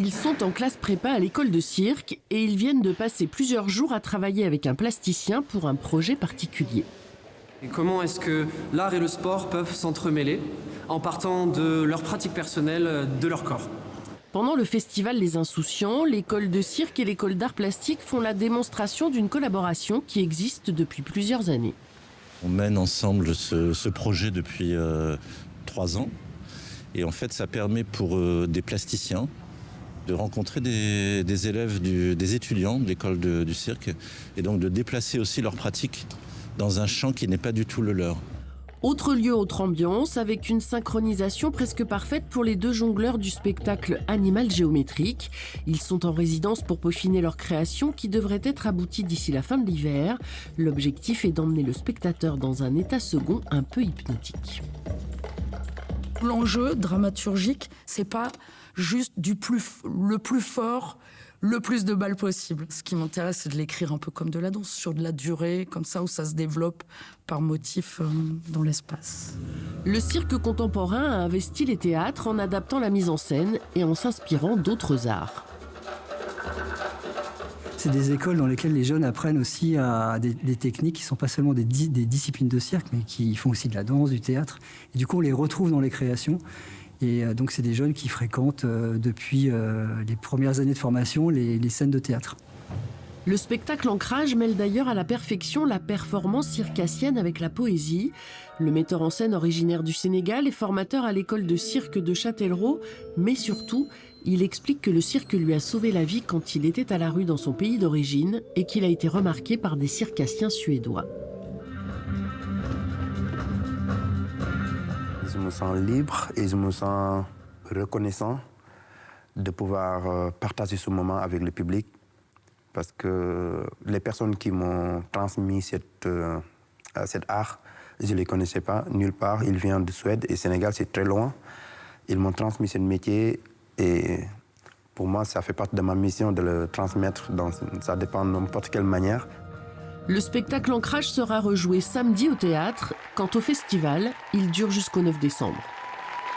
Ils sont en classe prépa à l'école de cirque et ils viennent de passer plusieurs jours à travailler avec un plasticien pour un projet particulier. Et comment est-ce que l'art et le sport peuvent s'entremêler en partant de leur pratique personnelle, de leur corps? Pendant le festival Les Insouciants, l'école de cirque et l'école d'art plastique font la démonstration d'une collaboration qui existe depuis plusieurs années. On mène ensemble ce projet depuis 3 ans. Et en fait, ça permet pour des plasticiens de rencontrer des élèves, des étudiants de l'école du cirque, et donc de déplacer aussi leur pratique dans un champ qui n'est pas du tout le leur. Autre lieu, autre ambiance, avec une synchronisation presque parfaite pour les 2 jongleurs du spectacle Animal Géométrique. Ils sont en résidence pour peaufiner leur création qui devrait être aboutie d'ici la fin de l'hiver. L'objectif est d'emmener le spectateur dans un état second un peu hypnotique. L'enjeu dramaturgique, c'est pas juste le plus fort, le plus de balles possible. Ce qui m'intéresse, c'est de l'écrire un peu comme de la danse, sur de la durée, comme ça, où ça se développe par motif dans l'espace. Le cirque contemporain a investi les théâtres en adaptant la mise en scène et en s'inspirant d'autres arts. C'est des écoles dans lesquelles les jeunes apprennent aussi à des techniques qui ne sont pas seulement des disciplines de cirque, mais qui font aussi de la danse, du théâtre. Et du coup, on les retrouve dans les créations. Et donc, c'est des jeunes qui fréquentent depuis les premières années de formation les scènes de théâtre. Le spectacle Ancrage mêle d'ailleurs à la perfection la performance circassienne avec la poésie. Le metteur en scène originaire du Sénégal est formateur à l'école de cirque de Châtellerault, mais surtout, il explique que le cirque lui a sauvé la vie quand il était à la rue dans son pays d'origine et qu'il a été remarqué par des circassiens suédois. Je me sens libre et je me sens reconnaissant de pouvoir partager ce moment avec le public. Parce que les personnes qui m'ont transmis cet art, je ne les connaissais pas nulle part. Ils viennent de Suède et Sénégal, c'est très loin. Ils m'ont transmis ce métier et pour moi, ça fait partie de ma mission de le transmettre. Ça dépend de n'importe quelle manière. Le spectacle Ancrage sera rejoué samedi au théâtre. Quant au festival, il dure jusqu'au 9 décembre.